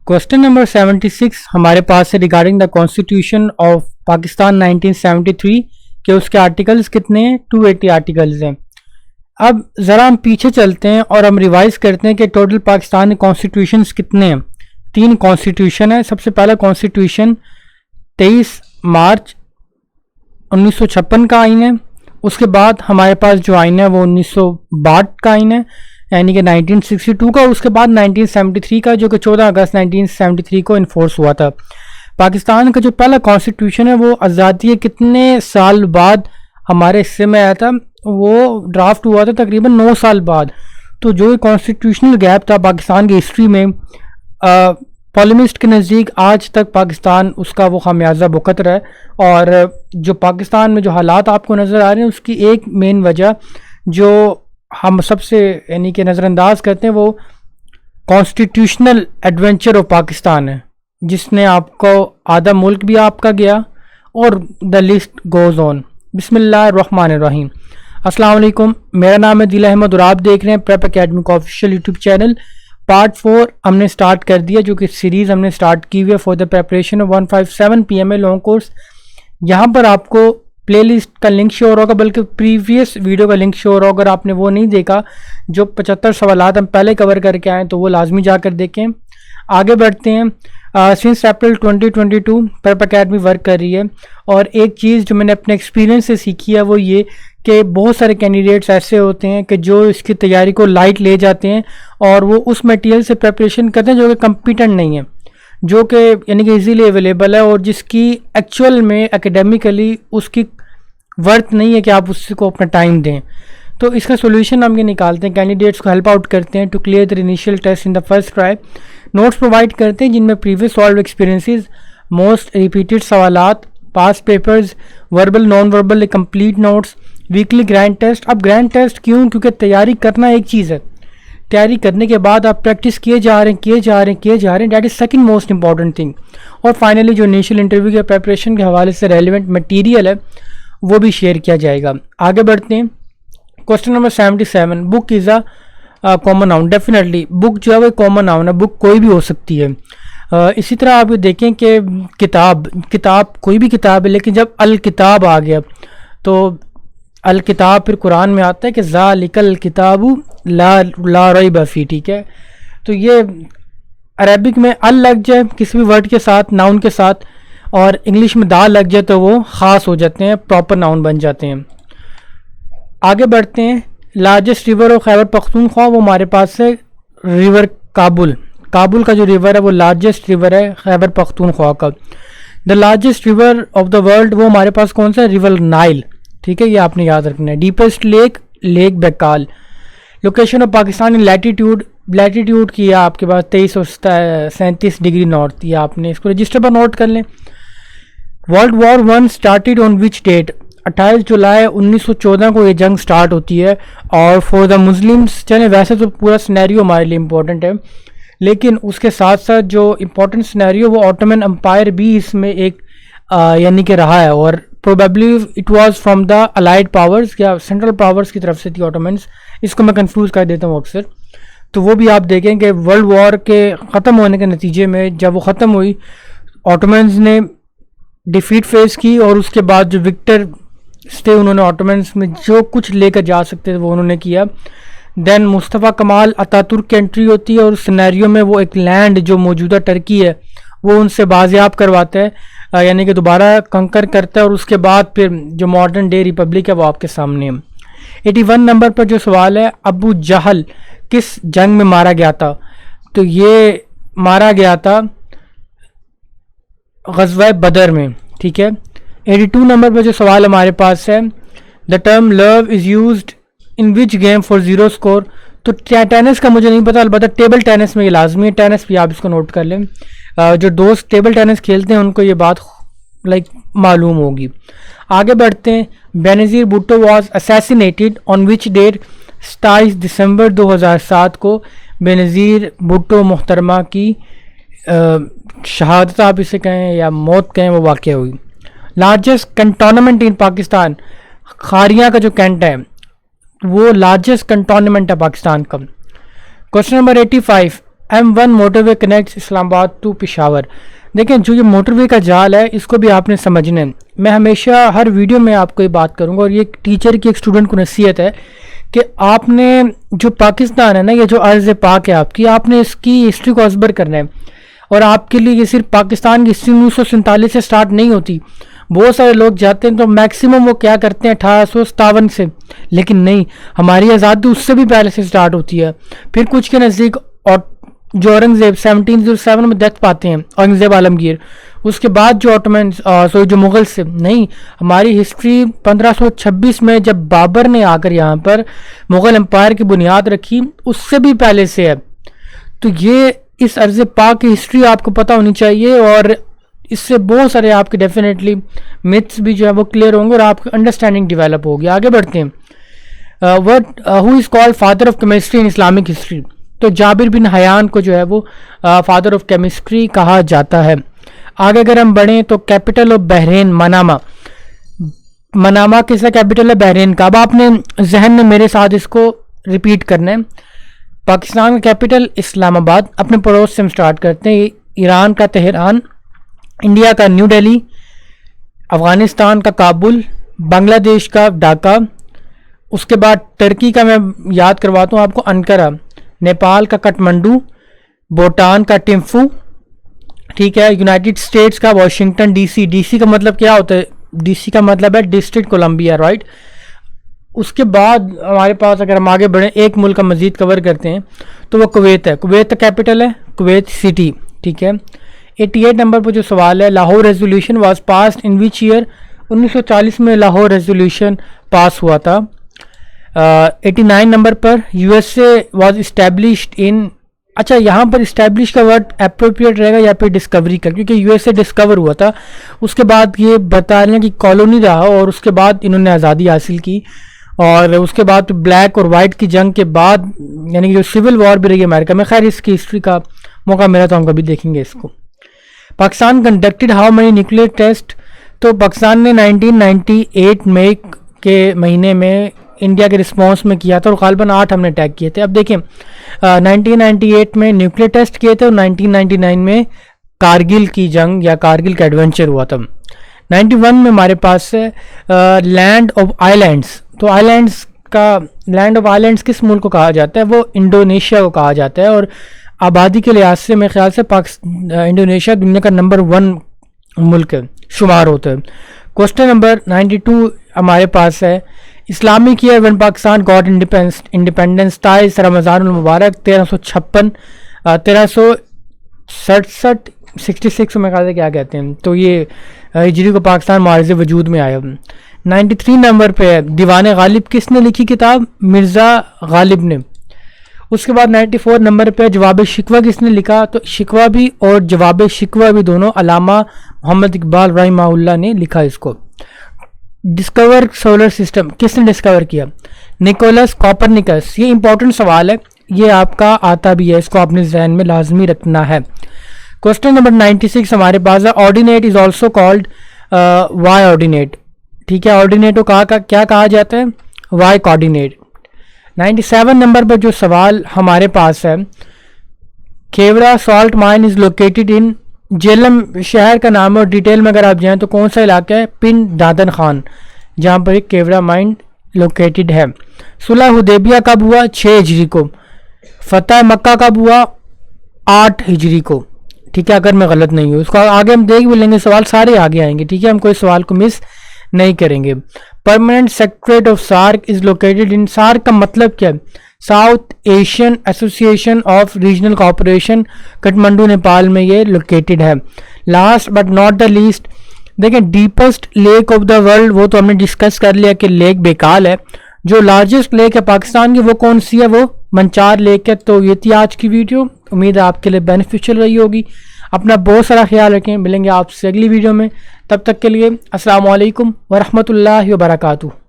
Question number 76 ہمارے پاس ہے regarding the constitution of Pakistan 1973 کہ اس کے آرٹیکلز کتنے ہیں؟ 280 آرٹیکلز ہیں. اب ذرا ہم پیچھے چلتے ہیں اور ہم ریوائز کرتے ہیں کہ ٹوٹل پاکستان کانسٹیٹیوشنز کتنے ہیں. 3 کانسٹیٹیوشن ہے. سب سے پہلا کانسٹیٹیوشن 23 مارچ 1956 کا آئین ہے. اس کے بعد ہمارے پاس جو آئین ہے وہ 1962 کا آئین ہے یعنی کہ 1962 کا. اس کے بعد 1973 کا جو کہ 14 اگست 1973 کو انفورس ہوا تھا. پاکستان کا جو پہلا کانسٹیٹیوشن ہے وہ آزادی کتنے سال بعد ہمارے حصے میں آیا تھا؟ وہ ڈرافٹ ہوا تھا تقریباً 9 سال بعد. تو جو کانسٹیٹیوشنل گیپ تھا پاکستان کی ہسٹری میں، پالیمسٹ کے نزدیک آج تک پاکستان اس کا وہ خمیازہ بھگت رہا ہے. اور جو پاکستان میں جو حالات آپ کو نظر آ رہے ہیں اس کی ایک مین وجہ جو ہم سب سے یعنی کہ نظر انداز کرتے ہیں وہ کانسٹیٹیوشنل ایڈونچر آف پاکستان ہے، جس نے آپ کو آدھا ملک بھی آپ کا گیا اور دا لسٹ گوز آن. بسم اللہ الرحمن الرحیم. السلام علیکم، میرا نام ہے دل احمد اور آپ دیکھ رہے ہیں پریپ اکیڈمی کا آفیشیل یوٹیوب چینل. پارٹ 4 ہم نے سٹارٹ کر دیا، جو کہ سیریز ہم نے سٹارٹ کی ہوئی ہے for the preparation of 157 PMA long course. یہاں پر آپ کو پلے لسٹ کا لنک شو ہو رہا ہوگا، بلکہ پریویس ویڈیو کا لنک شو ہو رہا ہوگا. اگر آپ نے وہ نہیں دیکھا، جو 75 سوالات ہم پہلے کور کر کے آئے تو وہ لازمی جا کر دیکھیں. آگے بڑھتے ہیں. Since April 2022 prep academy work کر رہی ہے، اور ایک چیز جو میں نے اپنے ایکسپیرینس سے سیکھی ہے وہ یہ کہ بہت سارے کینڈیڈیٹس ایسے ہوتے ہیں کہ جو اس کی تیاری کو لائٹ لے جاتے ہیں اور وہ اس میٹیریل سے پریپریشن کرتے ہیں جو کہ کمپیٹنٹ نہیں ہے، جو کہ یعنی کہ ایزیلی اویلیبل ہے اور جس کی ایکچوئل میں اکیڈیمیکلی اس کی ورتھ نہیں ہے کہ آپ اس کو اپنا ٹائم دیں. تو اس کا سولوشن ہم یہ نکالتے ہیں، کینڈیڈیٹس کو ہیلپ آؤٹ کرتے ہیں to clear the initial test in the first try. Notes provide کرتے ہیں جن میں previous solved experiences, most repeated سوالات، past papers, verbal non verbal complete notes, weekly grand test. اب گرینڈ ٹیسٹ کیوں؟ کیونکہ تیاری کرنا ایک چیز ہے، تیاری کرنے کے بعد آپ پریکٹس کیے جا رہے ہیں، that is second most important thing. اور فائنلی جو انیشیل انٹرویو کے پریپریشن کے حوالے سے ریلیونٹ مٹیریل ہے وہ بھی شیئر کیا جائے گا. آگے بڑھتے ہیں. Question number 77، book is a common noun. Definitely book جو ہے وہ کامن ناؤن ہے، بک کوئی بھی ہو سکتی ہے. اسی طرح آپ یہ دیکھیں کہ کتاب کوئی بھی کتاب ہے، لیکن جب الکتاب آ گیا تو الکتاب پھر قرآن میں آتا ہے کہ ذالک الکتاب لا ریب فیہ. ٹھیک ہے، تو یہ عربک میں ال لگ جائے کسی بھی ورڈ کے ساتھ، ناؤن کے ساتھ، اور انگلش میں دا لگ جائے تو وہ خاص ہو جاتے ہیں، پراپر ناؤن بن جاتے ہیں. آگے بڑھتے ہیں. Largest river of Khyber Pakhtunkhwa, وہ ہمارے پاس ہے ریور کابل کا جو ریور ہے وہ لارجسٹ ریور ہے خیبر پختونخوا کا. The largest river of the world وہ ہمارے پاس کون سا ہے؟ River Nile. ٹھیک ہے، یہ آپ نے یاد رکھنا ہے. Deepest lake Baikal. Location of Pakistan in latitude کی ہے آپ کے پاس 2337 ڈگری نارتھ. یہ آپ نے اس کو رجسٹر پر نوٹ کر لیں. World war 1 started on which date? 28 جولائی 1914 کو یہ جنگ سٹارٹ ہوتی ہے. اور فار دا مسلمس، چلیں ویسے تو پورا سنیریو ہمارے لیے امپورٹنٹ ہے، لیکن اس کے ساتھ ساتھ جو امپورٹنٹ سنیریو وہ آٹومن امپائر بھی اس میں ایک یعنی کہ رہا ہے، اور probably it was from the allied powers یا سینٹرل پاورز کی طرف سے تھی آٹومنس. اس کو میں کنفیوز کر دیتا ہوں اکثر. تو وہ بھی آپ دیکھیں کہ ورلڈ وار کے ختم ہونے کے نتیجے میں جب وہ ختم ہوئی، آٹومنز نے ڈیفیٹ فیس کی، اور اس کے بعد جو وکٹر تھے انہوں نے آٹومنس میں جو کچھ لے کر جا سکتے تھے وہ انہوں نے کیا. دین مصطفیٰ کمال اتاترک کی انٹری ہوتی ہے، اور اس سینیریو میں وہ ایک لینڈ جو موجودہ ٹرکی ہے وہ ان سے بازیاب کرواتا ہے، یعنی کہ دوبارہ کنکر کرتا ہے، اور اس کے بعد پھر جو ماڈرن ڈے ریپبلک ہے وہ آپ کے سامنے ہے. 81 نمبر پر جو سوال ہے، ابو جہل کس جنگ میں مارا گیا تھا؟ تو یہ مارا گیا تھا غزوہ بدر میں. ٹھیک ہے. 82 نمبر پر جو سوال ہمارے پاس ہے، the term love is used in which game for zero score? تو ٹینس کا مجھے نہیں پتا، البتہ ٹیبل ٹینس میں یہ لازمی ہے. ٹینس بھی آپ اس کو نوٹ کر لیں، جو دوست ٹیبل ٹینس کھیلتے ہیں ان کو یہ بات معلوم ہوگی. آگے بڑھتے ہیں. Benazir Bhutto was assassinated on which date? 27 دسمبر 2007 کو بینظیر بھٹو محترمہ کی شہادت آپ اسے کہیں یا موت کہیں وہ واقع ہوئی. لارجسٹ کنٹونمنٹ ان پاکستان، کھاریاں کا جو کینٹ ہے وہ لارجسٹ کنٹونمنٹ ہے پاکستان کا. کوشچن نمبر 85، M1 موٹر وے کنیکٹس اسلام آباد ٹو پشاور. دیکھیں جو یہ موٹر وے کا جال ہے اس کو بھی آپ نے سمجھنا ہے. میں ہمیشہ ہر ویڈیو میں آپ کو یہ بات کروں گا, اور یہ ٹیچر کی ایک اسٹوڈنٹ کو نصیحت ہے کہ آپ نے جو پاکستان ہے نا, یہ جو ارض پاک ہے آپ کی, آپ نے اس کی ہسٹری کو ازبر کرنا ہے. اور آپ کے لیے یہ صرف پاکستان کی ہسٹری 1947 سے سٹارٹ نہیں ہوتی. بہت سارے لوگ جاتے ہیں تو میکسیمم وہ کیا کرتے ہیں 1857 سے, لیکن نہیں, ہماری آزادی اس سے بھی پہلے سے سٹارٹ ہوتی ہے. پھر کچھ کے نزدیک جو اورنگزیب 1707 میں ڈیتھ پاتے ہیں, اورنگزیب عالمگیر, اس کے بعد جو آٹومنس جو مغل سے نہیں, ہماری ہسٹری 1526 میں جب بابر نے آ کر یہاں پر مغل امپائر کی بنیاد رکھی اس سے بھی پہلے سے ہے. تو یہ اس عرض پاک کی ہسٹری آپ کو پتہ ہونی چاہیے, اور اس سے بہت سارے آپ کے ڈیفینیٹلی میتھس بھی جو ہے وہ کلیئر ہوں گے اور آپ کی انڈرسٹینڈنگ ڈیولپ ہوگی. آگے بڑھتے ہیں. Who is called father of chemistry in Islamic history. تو جابر بن حیان کو جو ہے وہ فادر آف کیمسٹری کہا جاتا ہے. آگے اگر ہم بڑھیں تو capital of Bahrain Manama. Manama کس کا کیپٹل ہے؟ بحرین کا. اب آپ نے ذہن میں میرے ساتھ اس کو ریپیٹ کرنا ہے. پاکستان کا کیپٹل اسلام آباد. اپنے پڑوس سے ہم سٹارٹ کرتے ہیں. ایران کا تہران, انڈیا کا نیو دہلی, افغانستان کا کابل, بنگلہ دیش کا ڈھاکہ, اس کے بعد ترکی کا میں یاد کرواتا ہوں آپ کو انکرا, نیپال کا کٹمنڈو, بھوٹان کا ٹمفو, ٹھیک ہے, یونائٹڈ اسٹیٹس کا Washington D C. D C کا مطلب کیا ہوتا ہے؟ ڈی سی کا مطلب ہے ڈسٹرکٹ کولمبیا, رائٹ. اس کے بعد ہمارے پاس اگر ہم آگے بڑھیں ایک ملک کا مزید کور کرتے ہیں تو وہ کویت ہے. کویت کا کیپٹل ہے کویت سٹی, ٹھیک ہے. 88 نمبر پر جو سوال ہے, Lahore resolution was passed in which year. 1940 میں لاہور ریزولوشن پاس ہوا تھا. 89 نمبر پر U S A was established in. اچھا یہاں پر اسٹیبلش کا ورڈ اپروپریٹ رہے گا یا پھر ڈسکوری کا, کیونکہ یو ایس اے ڈسکور ہوا تھا, اس کے بعد یہ برطانیہ کی کالونی رہا اور اس کے بعد انہوں نے آزادی حاصل کی. اور اس کے بعد بلیک اور وائٹ کی جنگ کے بعد یعنی جو سول وار بھی رہی ہے امریکہ میں. خیر اس کی ہسٹری کا موقع ملا تو ہم کبھی دیکھیں گے اس کو. Pakistan conducted how many nuclear test. تو پاکستان نے 1998 مئی کے مہینے میں انڈیا کے رسپانس میں کیا تھا, اور غالباً 8 ہم نے اٹیک کیے تھے. اب دیکھیں 1998 میں نیوکلیئر ٹیسٹ کیے تھے, اور 1999 میں کارگل کی جنگ یا کارگل کا ایڈونچر ہوا تھا. 91 میں ہمارے پاس ہے لینڈ آف آئی لینڈس. تو آئی لینڈس کا لینڈ آف آئی لینڈس کس ملک کو کہا جاتا ہے؟ وہ انڈونیشیا کو کہا جاتا ہے, اور آبادی کے لحاظ سے میرے خیال سے انڈونیشیا دنیا کا نمبر 1 ملک شمار ہوتا ہے. کوسچن نمبر 92 ہمارے پاس ہے Islamic year one Pakistan got independence ٹائز رمضان المبارک 1356 1367 66 میں کیا کہتے ہیں. تو یہ ہجری کو پاکستان معارض وجود میں آیا. 93 نمبر پہ ہے دیوان غالب. کس نے لکھی کتاب؟ مرزا غالب نے. اس کے بعد 94 نمبر پہ جواب شکوہ کس نے لکھا؟ تو شکوہ بھی اور جواب شکوہ بھی دونوں علامہ محمد اقبال رحمہ اللہ نے لکھا اس کو. ڈسکور سولر سسٹم کس نے ڈسکور کیا؟ Nicholas Copernicus. یہ امپورٹنٹ سوال ہے, یہ آپ کا آتا بھی ہے, اس کو اپنے ذہن میں لازمی رکھنا ہے. کوسچن نمبر 96 ہمارے پاس ہے ordinate is also called Y ordinate. ٹھیک ہے, آرڈینیٹ کو کیا کہا جاتا ہے؟ Y coordinate. 97 نمبر پر جو سوال ہمارے پاس ہے Khewra salt mine is located in. Jhelum شہر کا نام ہے, اور ڈیٹیل میں اگر آپ جائیں تو کون سا علاقہ ہے؟ پن دادن خان, جہاں پر ایک کھیورا مائن لوکیٹڈ ہے. صلح حدیبیہ کب ہوا؟ 6 ہجری کو. فتح مکہ کب ہوا؟ 8 ہجری کو. ٹھیک ہے, اگر میں غلط نہیں ہوں. اس کو آگے ہم دیکھ بھی لیں گے, سوال سارے آگے آئیں گے. ٹھیک ہے, ہم کوئی سوال کو مس نہیں کریں گے. Permanent secretariat of SAARC is located in. SAARC کا مطلب کیا ہے؟ South Asian Association of Regional Cooperation, Kathmandu Nepal میں یہ لوکیٹڈ ہے. Last but not the least, دیکھیں deepest lake of the world, وہ تو ہم نے ڈسکس کر لیا کہ لیک بیکال ہے. جو لارجسٹ لیک ہے پاکستان کی وہ کون سی ہے؟ وہ منچار لیک ہے. تو یہ تھی آج کی ویڈیو, امید ہے آپ کے لیے بینیفیشیل رہی ہوگی. اپنا بہت سارا خیال رکھیں, ملیں گے آپ سے اگلی ویڈیو میں. تب تک کے لیے السلام علیکم ورحمۃ اللہ وبرکاتہ.